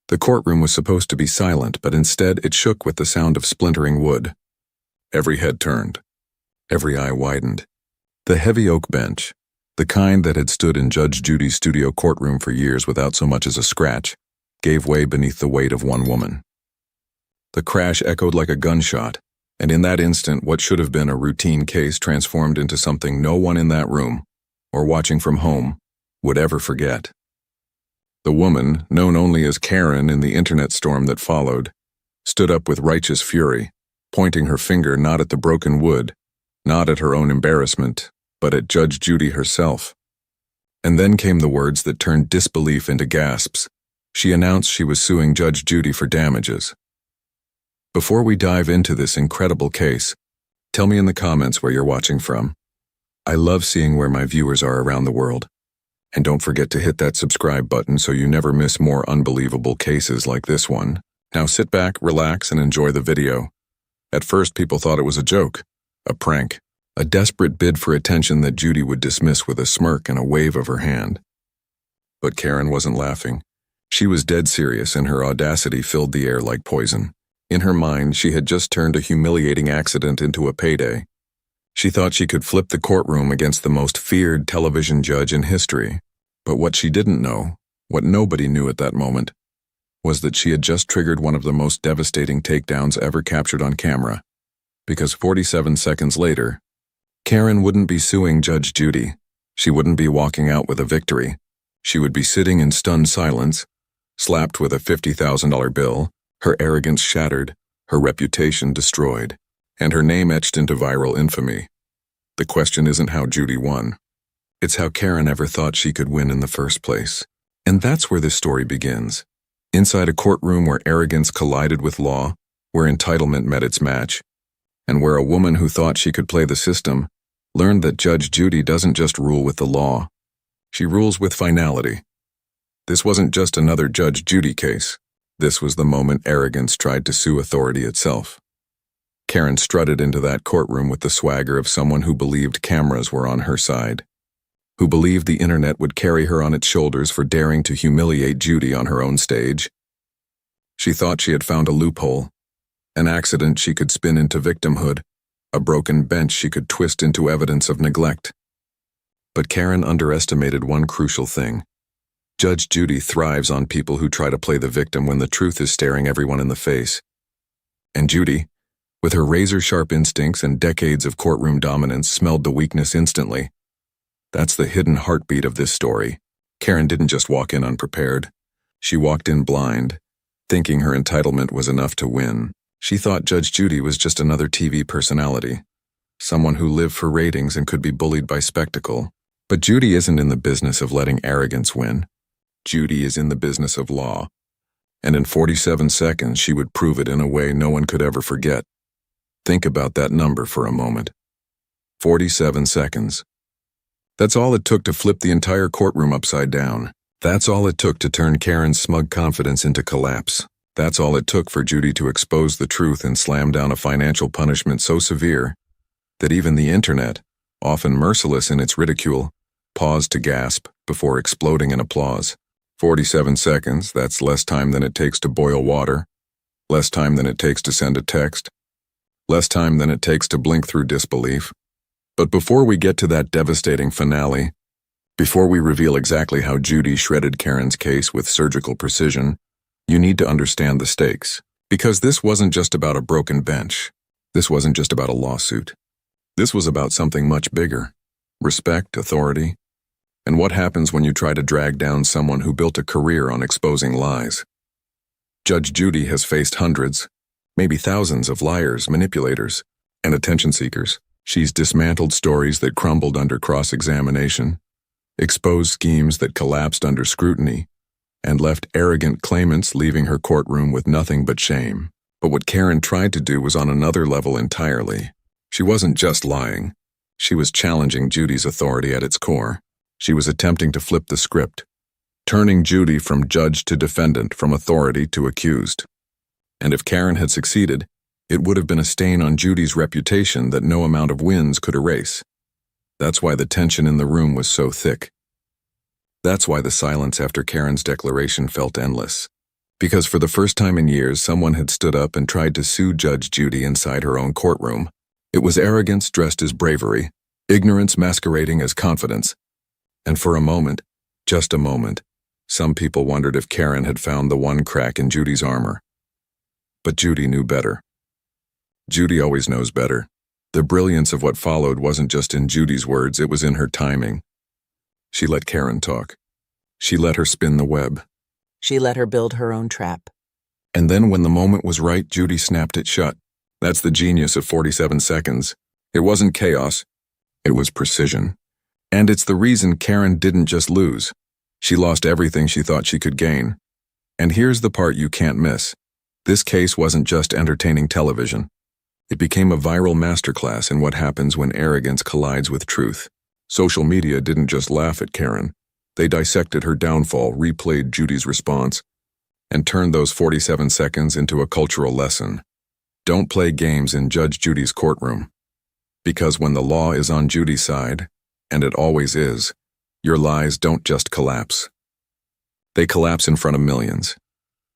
The courtroom was supposed to be silent, but instead it shook with the sound of splintering wood. Every head turned. Every eye widened. The heavy oak bench, the kind that had stood in Judge Judy's studio courtroom for years without so much as a scratch, gave way beneath the weight of one woman. The crash echoed like a gunshot, and in that instant what should have been a routine case transformed into something no one in that room, or watching from home, would ever forget. The woman, known only as Karen in the internet storm that followed, stood up with righteous fury, pointing her finger not at the broken wood, not at her own embarrassment, but at Judge Judy herself. And then came the words that turned disbelief into gasps. She announced she was suing Judge Judy for damages. Before we dive into this incredible case, tell me in the comments where you're watching from. I love seeing where my viewers are around the world. And don't forget to hit that subscribe button so you never miss more unbelievable cases like this one. Now sit back, relax, and enjoy the video. At first, people thought it was a joke, a prank, a desperate bid for attention that Judy would dismiss with a smirk and a wave of her hand. But Karen wasn't laughing. She was dead serious, and her audacity filled the air like poison. In her mind, she had just turned a humiliating accident into a payday. She thought she could flip the courtroom against the most feared television judge in history. But what she didn't know, what nobody knew at that moment, was that she had just triggered one of the most devastating takedowns ever captured on camera. Because 47 seconds later, Karen wouldn't be suing Judge Judy. She wouldn't be walking out with a victory. She would be sitting in stunned silence, slapped with a $50,000 bill, her arrogance shattered, her reputation destroyed, and her name etched into viral infamy. The question isn't how Judy won. It's how Karen ever thought she could win in the first place. And that's where this story begins. Inside a courtroom where arrogance collided with law, where entitlement met its match, and where a woman who thought she could play the system learned that Judge Judy doesn't just rule with the law. She rules with finality. This wasn't just another Judge Judy case. This was the moment arrogance tried to sue authority itself. Karen strutted into that courtroom with the swagger of someone who believed cameras were on her side, who believed the internet would carry her on its shoulders for daring to humiliate Judy on her own stage. She thought she had found a loophole, an accident she could spin into victimhood, a broken bench she could twist into evidence of neglect. But Karen underestimated one crucial thing. Judge Judy thrives on people who try to play the victim when the truth is staring everyone in the face. And Judy, with her razor-sharp instincts and decades of courtroom dominance, smelled the weakness instantly. That's the hidden heartbeat of this story. Karen didn't just walk in unprepared. She walked in blind, thinking her entitlement was enough to win. She thought Judge Judy was just another TV personality, someone who lived for ratings and could be bullied by spectacle. But Judy isn't in the business of letting arrogance win. Judy is in the business of law. And in 47 seconds, she would prove it in a way no one could ever forget. Think about that number for a moment. 47 seconds. That's all it took to flip the entire courtroom upside down. That's all it took to turn Karen's smug confidence into collapse. That's all it took for Judy to expose the truth and slam down a financial punishment so severe that even the internet, often merciless in its ridicule, paused to gasp before exploding in applause. 47 seconds, that's less time than it takes to boil water, less time than it takes to send a text, less time than it takes to blink through disbelief. But before we get to that devastating finale, before we reveal exactly how Judy shredded Karen's case with surgical precision, you need to understand the stakes. Because this wasn't just about a broken bench. This wasn't just about a lawsuit. This was about something much bigger. Respect, authority, and what happens when you try to drag down someone who built a career on exposing lies. Judge Judy has faced hundreds, maybe thousands of liars, manipulators, and attention seekers. She's dismantled stories that crumbled under cross-examination, exposed schemes that collapsed under scrutiny, and left arrogant claimants leaving her courtroom with nothing but shame. But what Karen tried to do was on another level entirely. She wasn't just lying. She was challenging Judy's authority at its core. She was attempting to flip the script, turning Judy from judge to defendant, from authority to accused. And if Karen had succeeded, it would have been a stain on Judy's reputation that no amount of wins could erase. That's why the tension in the room was so thick. That's why the silence after Karen's declaration felt endless. Because for the first time in years, someone had stood up and tried to sue Judge Judy inside her own courtroom. It was arrogance dressed as bravery, ignorance masquerading as confidence. And for a moment, just a moment, some people wondered if Karen had found the one crack in Judy's armor. But Judy knew better. Judy always knows better. The brilliance of what followed wasn't just in Judy's words, it was in her timing. She let Karen talk. She let her spin the web. She let her build her own trap. And then when the moment was right, Judy snapped it shut. That's the genius of 47 seconds. It wasn't chaos. It was precision. And it's the reason Karen didn't just lose. She lost everything she thought she could gain. And here's the part you can't miss. This case wasn't just entertaining television. It became a viral masterclass in what happens when arrogance collides with truth. Social media didn't just laugh at Karen. They dissected her downfall, replayed Judy's response, and turned those 47 seconds into a cultural lesson. Don't play games in Judge Judy's courtroom. Because when the law is on Judy's side, and it always is, your lies don't just collapse. They collapse in front of millions.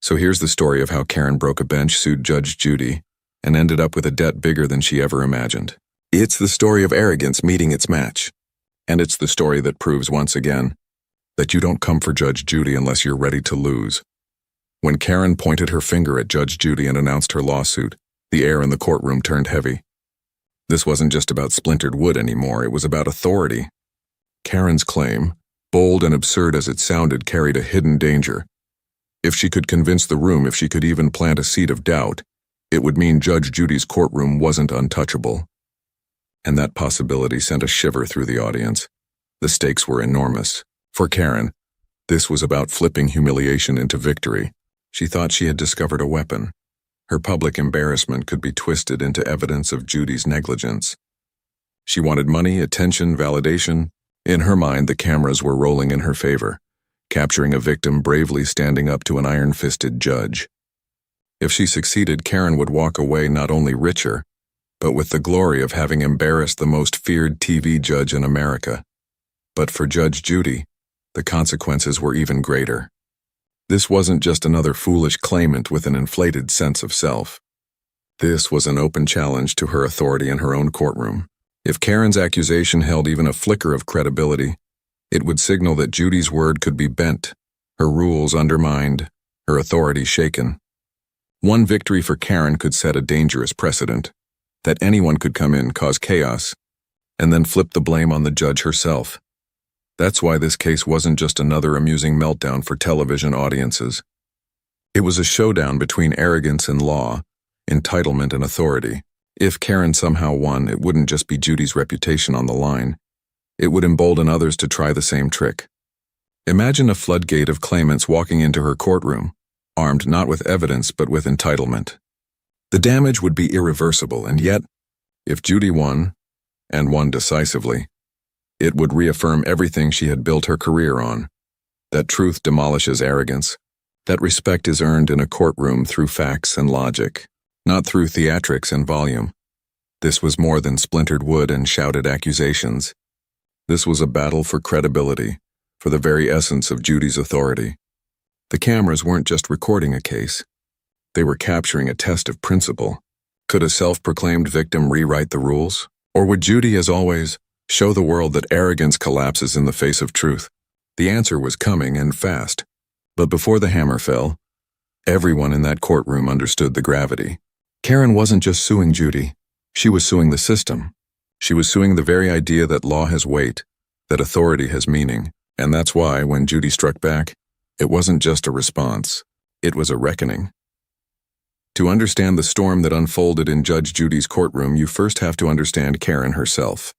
So here's the story of how Karen broke a bench, sued Judge Judy, and ended up with a debt bigger than she ever imagined. It's the story of arrogance meeting its match. And it's the story that proves once again that you don't come for Judge Judy unless you're ready to lose. When Karen pointed her finger at Judge Judy and announced her lawsuit, the air in the courtroom turned heavy. This wasn't just about splintered wood anymore, it was about authority. Karen's claim, bold and absurd as it sounded, carried a hidden danger. If she could convince the room, if she could even plant a seed of doubt, it would mean Judge Judy's courtroom wasn't untouchable. And that possibility sent a shiver through the audience. The stakes were enormous. For Karen, this was about flipping humiliation into victory. She thought she had discovered a weapon. Her public embarrassment could be twisted into evidence of Judy's negligence. She wanted money, attention, validation. In her mind, the cameras were rolling in her favor, capturing a victim bravely standing up to an iron-fisted judge. If she succeeded, Karen would walk away not only richer, but with the glory of having embarrassed the most feared TV judge in America. But for Judge Judy, the consequences were even greater. This wasn't just another foolish claimant with an inflated sense of self. This was an open challenge to her authority in her own courtroom. If Karen's accusation held even a flicker of credibility, it would signal that Judy's word could be bent, her rules undermined, her authority shaken. One victory for Karen could set a dangerous precedent, that anyone could come in, cause chaos, and then flip the blame on the judge herself. That's why this case wasn't just another amusing meltdown for television audiences. It was a showdown between arrogance and law, entitlement and authority. If Karen somehow won, it wouldn't just be Judy's reputation on the line. It would embolden others to try the same trick. Imagine a floodgate of claimants walking into her courtroom, armed not with evidence but with entitlement. The damage would be irreversible, and yet, if Judy won, and won decisively, it would reaffirm everything she had built her career on. That truth demolishes arrogance. That respect is earned in a courtroom through facts and logic, not through theatrics and volume. This was more than splintered wood and shouted accusations. This was a battle for credibility, for the very essence of Judy's authority. The cameras weren't just recording a case. They were capturing a test of principle. Could a self-proclaimed victim rewrite the rules? Or would Judy, as always, show the world that arrogance collapses in the face of truth? The answer was coming, and fast. But before the hammer fell, everyone in that courtroom understood the gravity. Karen wasn't just suing Judy. She was suing the system. She was suing the very idea that law has weight, that authority has meaning. And that's why, when Judy struck back, it wasn't just a response. It was a reckoning. To understand the storm that unfolded in Judge Judy's courtroom, you first have to understand Karen herself.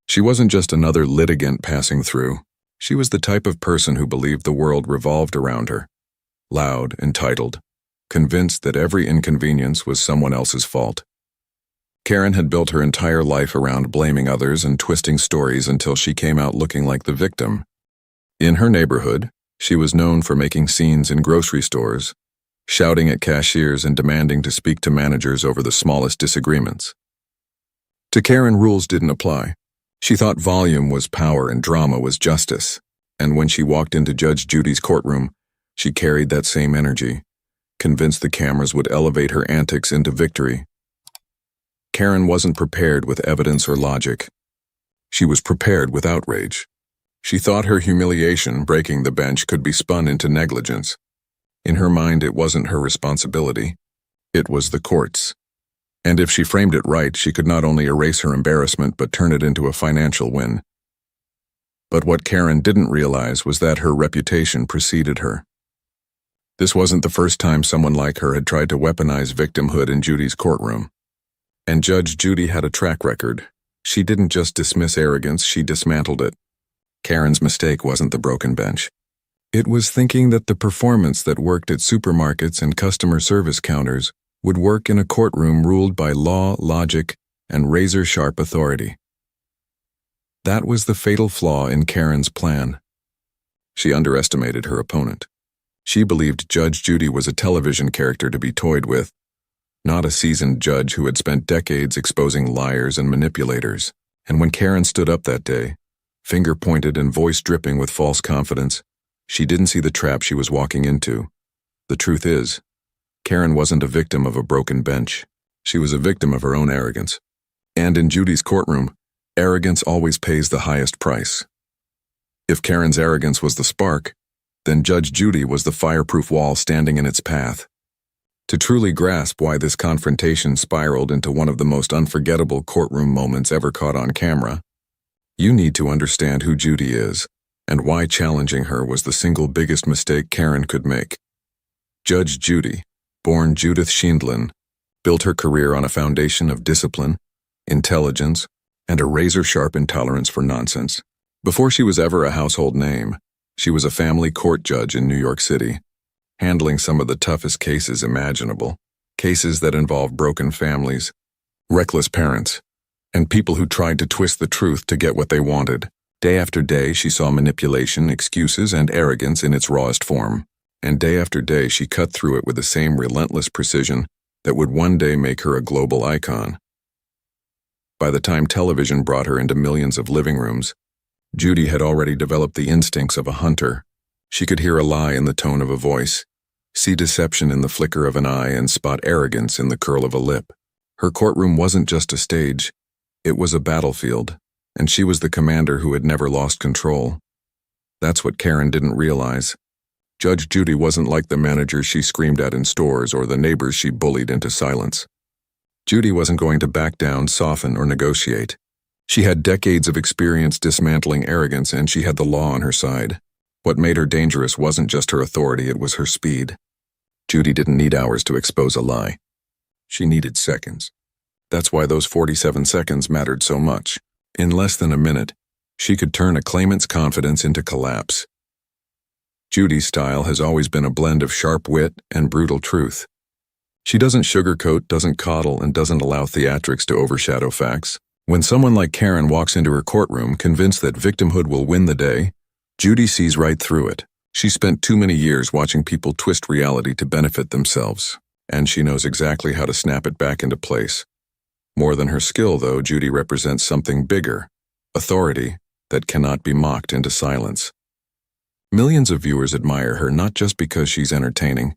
She wasn't just another litigant passing through. She was the type of person who believed the world revolved around her. Loud, entitled, convinced that every inconvenience was someone else's fault. Karen had built her entire life around blaming others and twisting stories until she came out looking like the victim. In her neighborhood, she was known for making scenes in grocery stores, shouting at cashiers and demanding to speak to managers over the smallest disagreements. To Karen, rules didn't apply. She thought volume was power and drama was justice, and when she walked into Judge Judy's courtroom, She carried that same energy, convinced the cameras would elevate her antics into victory. Karen wasn't prepared with evidence or logic. She was prepared with outrage. She thought her humiliation, breaking the bench, could be spun into negligence. In her mind, it wasn't her responsibility. It was the court's. And if she framed it right, she could not only erase her embarrassment but turn it into a financial win. But what Karen didn't realize was that her reputation preceded her. This wasn't the first time someone like her had tried to weaponize victimhood in Judy's courtroom. And Judge Judy had a track record. She didn't just dismiss arrogance, she dismantled it. Karen's mistake wasn't the broken bench. It was thinking that the performance that worked at supermarkets and customer service counters would work in a courtroom ruled by law, logic, and razor-sharp authority. That was the fatal flaw in Karen's plan. She underestimated her opponent. She believed Judge Judy was a television character to be toyed with, not a seasoned judge who had spent decades exposing liars and manipulators. And when Karen stood up that day, finger pointed and voice dripping with false confidence, she didn't see the trap she was walking into. The truth is, Karen wasn't a victim of a broken bench. She was a victim of her own arrogance. And in Judy's courtroom, arrogance always pays the highest price. If Karen's arrogance was the spark, then Judge Judy was the fireproof wall standing in its path. To truly grasp why this confrontation spiraled into one of the most unforgettable courtroom moments ever caught on camera, you need to understand who Judy is and why challenging her was the single biggest mistake Karen could make. Judge Judy, born Judith Sheindlin, built her career on a foundation of discipline, intelligence, and a razor-sharp intolerance for nonsense. Before she was ever a household name, she was a family court judge in New York City, handling some of the toughest cases imaginable, cases that involved broken families, reckless parents, and people who tried to twist the truth to get what they wanted. Day after day, she saw manipulation, excuses, and arrogance in its rawest form. And day after day, she cut through it with the same relentless precision that would one day make her a global icon. By the time television brought her into millions of living rooms, Judy had already developed the instincts of a hunter. She could hear a lie in the tone of a voice, see deception in the flicker of an eye, and spot arrogance in the curl of a lip. Her courtroom wasn't just a stage, it was a battlefield, and she was the commander who had never lost control. That's what Karen didn't realize. Judge Judy wasn't like the managers she screamed at in stores or the neighbors she bullied into silence. Judy wasn't going to back down, soften, or negotiate. She had decades of experience dismantling arrogance, and she had the law on her side. What made her dangerous wasn't just her authority, it was her speed. Judy didn't need hours to expose a lie. She needed seconds. That's why those 47 seconds mattered so much. In less than a minute, she could turn a claimant's confidence into collapse. Judy's style has always been a blend of sharp wit and brutal truth. She doesn't sugarcoat, doesn't coddle, and doesn't allow theatrics to overshadow facts. When someone like Karen walks into her courtroom convinced that victimhood will win the day, Judy sees right through it. She spent too many years watching people twist reality to benefit themselves, and she knows exactly how to snap it back into place. More than her skill, though, Judy represents something bigger, authority that cannot be mocked into silence. Millions of viewers admire her not just because she's entertaining,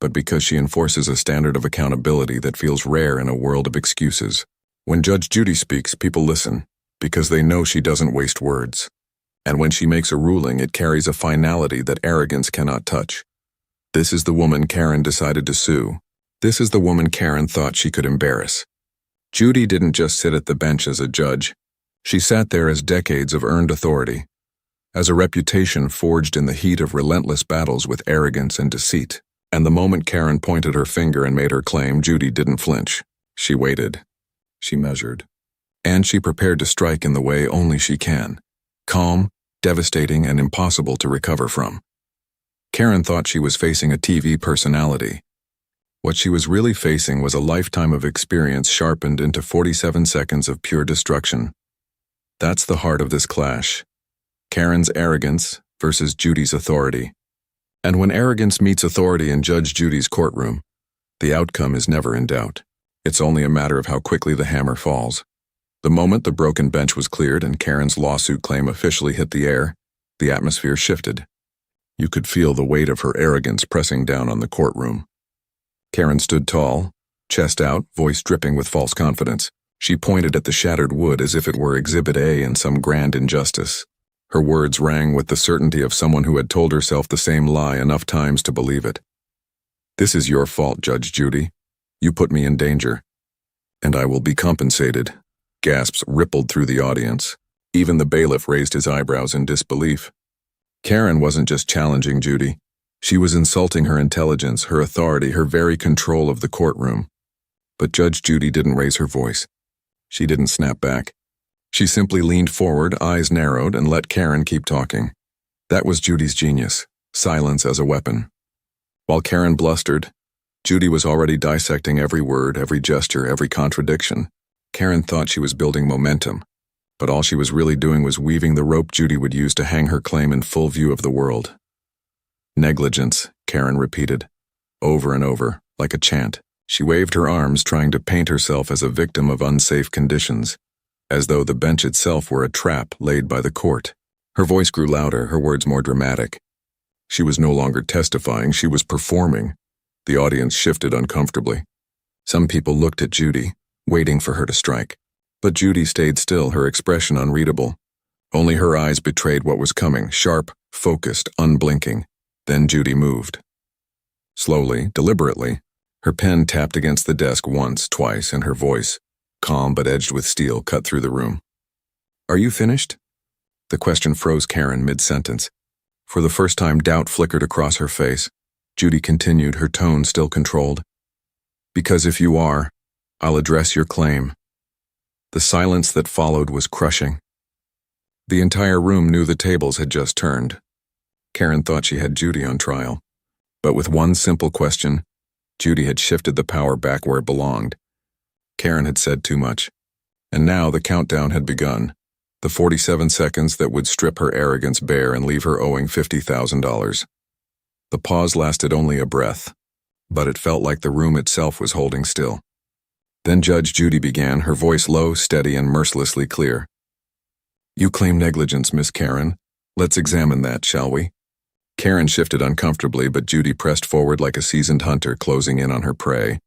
but because she enforces a standard of accountability that feels rare in a world of excuses. When Judge Judy speaks, people listen, because they know she doesn't waste words. And when she makes a ruling, it carries a finality that arrogance cannot touch. This is the woman Karen decided to sue. This is the woman Karen thought she could embarrass. Judy didn't just sit at the bench as a judge. She sat there as decades of earned authority, as a reputation forged in the heat of relentless battles with arrogance and deceit. And the moment Karen pointed her finger and made her claim, Judy didn't flinch. She waited. She measured. And she prepared to strike in the way only she can. Calm, devastating, and impossible to recover from. Karen thought she was facing a TV personality. What she was really facing was a lifetime of experience sharpened into 47 seconds of pure destruction. That's the heart of this clash. Karen's arrogance versus Judy's authority. And when arrogance meets authority in Judge Judy's courtroom, the outcome is never in doubt. It's only a matter of how quickly the hammer falls. The moment the broken bench was cleared and Karen's lawsuit claim officially hit the air, the atmosphere shifted. You could feel the weight of her arrogance pressing down on the courtroom. Karen stood tall, chest out, voice dripping with false confidence. She pointed at the shattered wood as if it were Exhibit A in some grand injustice. Her words rang with the certainty of someone who had told herself the same lie enough times to believe it. "This is your fault, Judge Judy. You put me in danger. And I will be compensated." Gasps rippled through the audience. Even the bailiff raised his eyebrows in disbelief. Karen wasn't just challenging Judy. She was insulting her intelligence, her authority, her very control of the courtroom. But Judge Judy didn't raise her voice. She didn't snap back. She simply leaned forward, eyes narrowed, and let Karen keep talking. That was Judy's genius, silence as a weapon. While Karen blustered, Judy was already dissecting every word, every gesture, every contradiction. Karen thought she was building momentum, but all she was really doing was weaving the rope Judy would use to hang her claim in full view of the world. "Negligence," Karen repeated, over and over, like a chant. She waved her arms, trying to paint herself as a victim of unsafe conditions, as though the bench itself were a trap laid by the court. Her voice grew louder, her words more dramatic. She was no longer testifying, she was performing. The audience shifted uncomfortably. Some people looked at Judy, waiting for her to strike. But Judy stayed still, her expression unreadable. Only her eyes betrayed what was coming, sharp, focused, unblinking. Then Judy moved. Slowly, deliberately, her pen tapped against the desk once, twice, and her voice, calm but edged with steel, cut through the room. "Are you finished?" The question froze Karen mid-sentence. For the first time, doubt flickered across her face. Judy continued, her tone still controlled. "Because if you are, I'll address your claim." The silence that followed was crushing. The entire room knew the tables had just turned. Karen thought she had Judy on trial. But with one simple question, Judy had shifted the power back where it belonged. Karen had said too much. And now the countdown had begun. The 47 seconds that would strip her arrogance bare and leave her owing $50,000. The pause lasted only a breath, but it felt like the room itself was holding still. Then Judge Judy began, her voice low, steady, and mercilessly clear. "You claim negligence, Miss Karen. Let's examine that, shall we?" Karen shifted uncomfortably, but Judy pressed forward like a seasoned hunter closing in on her prey.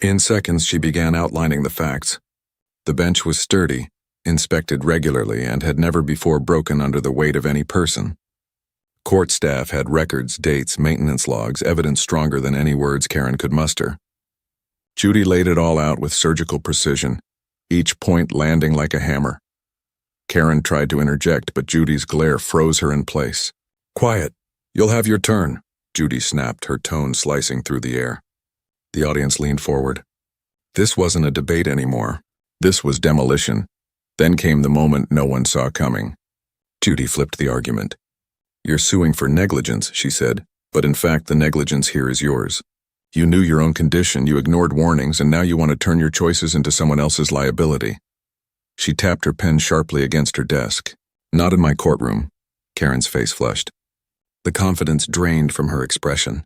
In seconds, she began outlining the facts. The bench was sturdy, inspected regularly, and had never before broken under the weight of any person. Court staff had records, dates, maintenance logs, evidence stronger than any words Karen could muster. Judy laid it all out with surgical precision, each point landing like a hammer. Karen tried to interject, but Judy's glare froze her in place. "Quiet. You'll have your turn," Judy snapped, her tone slicing through the air. The audience leaned forward. This wasn't a debate anymore. This was demolition. Then came the moment no one saw coming. Judy flipped the argument. "You're suing for negligence," she said, "but in fact the negligence here is yours. You knew your own condition, you ignored warnings, and now you want to turn your choices into someone else's liability." She tapped her pen sharply against her desk. "Not in my courtroom." Karen's face flushed. The confidence drained from her expression.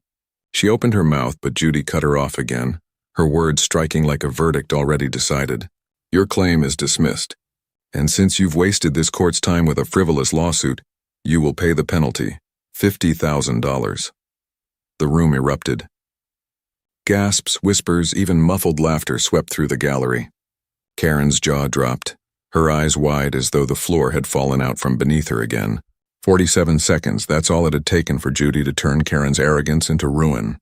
She opened her mouth, but Judy cut her off again, her words striking like a verdict already decided. "Your claim is dismissed. And since you've wasted this court's time with a frivolous lawsuit, you will pay the penalty, $50,000. The room erupted. Gasps, whispers, even muffled laughter swept through the gallery. Karen's jaw dropped, her eyes wide as though the floor had fallen out from beneath her again. 47 seconds, that's all it had taken for Judy to turn Karen's arrogance into ruin.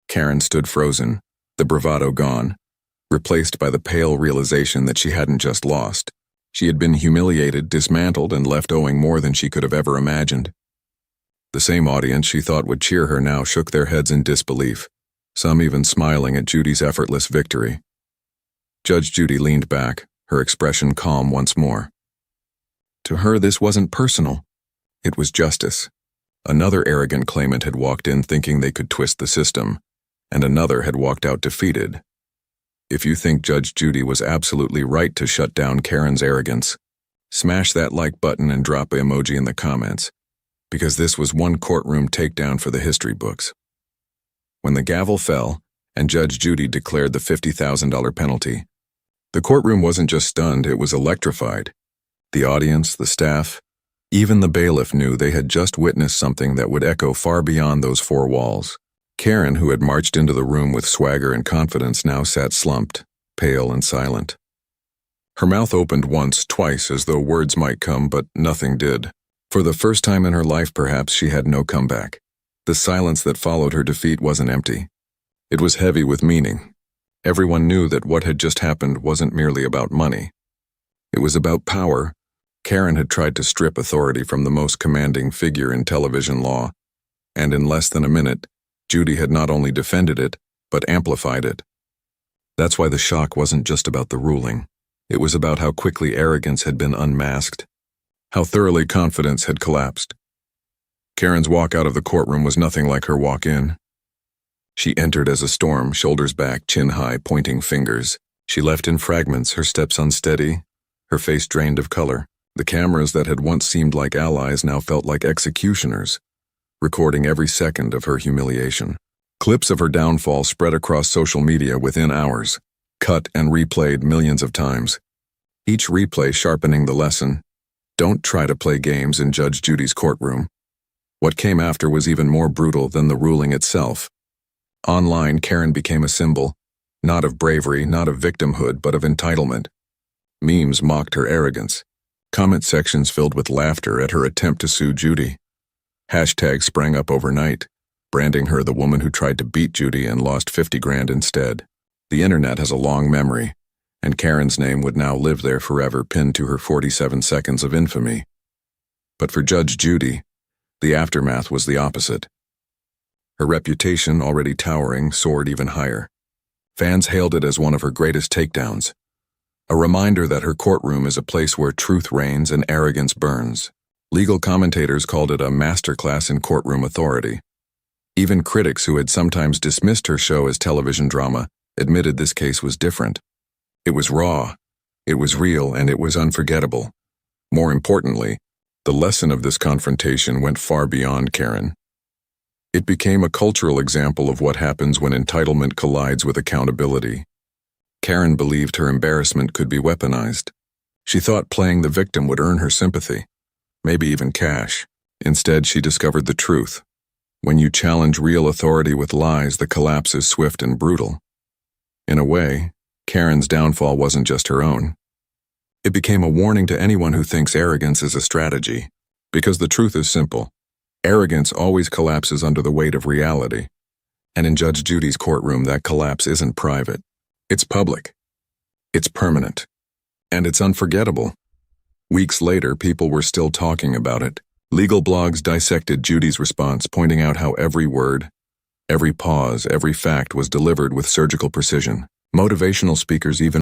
Karen stood frozen, the bravado gone, replaced by the pale realization that she hadn't just lost. She had been humiliated, dismantled, and left owing more than she could have ever imagined. The same audience she thought would cheer her now shook their heads in disbelief, some even smiling at Judy's effortless victory. Judge Judy leaned back, her expression calm once more. To her, this wasn't personal. It was justice. Another arrogant claimant had walked in thinking they could twist the system, and another had walked out defeated. If you think Judge Judy was absolutely right to shut down Karen's arrogance, smash that like button and drop an emoji in the comments, because this was one courtroom takedown for the history books. When the gavel fell, and Judge Judy declared the $50,000 penalty, the courtroom wasn't just stunned, it was electrified. The audience, the staff, Even the bailiff knew they had just witnessed something that would echo far beyond those four walls. Karen, who had marched into the room with swagger and confidence, now sat slumped, pale and silent. Her mouth opened once, twice, as though words might come, but nothing did. For the first time in her life, perhaps, she had no comeback. The silence that followed her defeat wasn't empty. It was heavy with meaning. Everyone knew that what had just happened wasn't merely about money. It was about power. Karen had tried to strip authority from the most commanding figure in television law, and in less than a minute, Judy had not only defended it, but amplified it. That's why the shock wasn't just about the ruling. It was about how quickly arrogance had been unmasked, how thoroughly confidence had collapsed. Karen's walk out of the courtroom was nothing like her walk in. She entered as a storm, shoulders back, chin high, pointing fingers. She left in fragments, her steps unsteady, her face drained of color. The cameras that had once seemed like allies now felt like executioners, recording every second of her humiliation. Clips of her downfall spread across social media within hours, cut and replayed millions of times. Each replay sharpening the lesson: don't try to play games in Judge Judy's courtroom. What came after was even more brutal than the ruling itself. Online, Karen became a symbol, not of bravery, not of victimhood, but of entitlement. Memes mocked her arrogance. Comment sections filled with laughter at her attempt to sue Judy. Hashtags sprang up overnight, branding her the woman who tried to beat Judy and lost 50 grand instead. The internet has a long memory, and Karen's name would now live there forever, pinned to her 47 seconds of infamy. But for Judge Judy, the aftermath was the opposite. Her reputation, already towering, soared even higher. Fans hailed it as one of her greatest takedowns, a reminder that her courtroom is a place where truth reigns and arrogance burns. Legal commentators called it a masterclass in courtroom authority. Even critics who had sometimes dismissed her show as television drama admitted this case was different. It was raw, it was real, and it was unforgettable. More importantly, the lesson of this confrontation went far beyond Karen. It became a cultural example of what happens when entitlement collides with accountability. Karen believed her embarrassment could be weaponized. She thought playing the victim would earn her sympathy, maybe even cash. Instead, she discovered the truth. When you challenge real authority with lies, the collapse is swift and brutal. In a way, Karen's downfall wasn't just her own. It became a warning to anyone who thinks arrogance is a strategy. Because the truth is simple. Arrogance always collapses under the weight of reality. And in Judge Judy's courtroom, that collapse isn't private. It's public. It's permanent. And it's unforgettable. Weeks later, people were still talking about it. Legal blogs dissected Judy's response, pointing out how every word, every pause, every fact was delivered with surgical precision. Motivational speakers even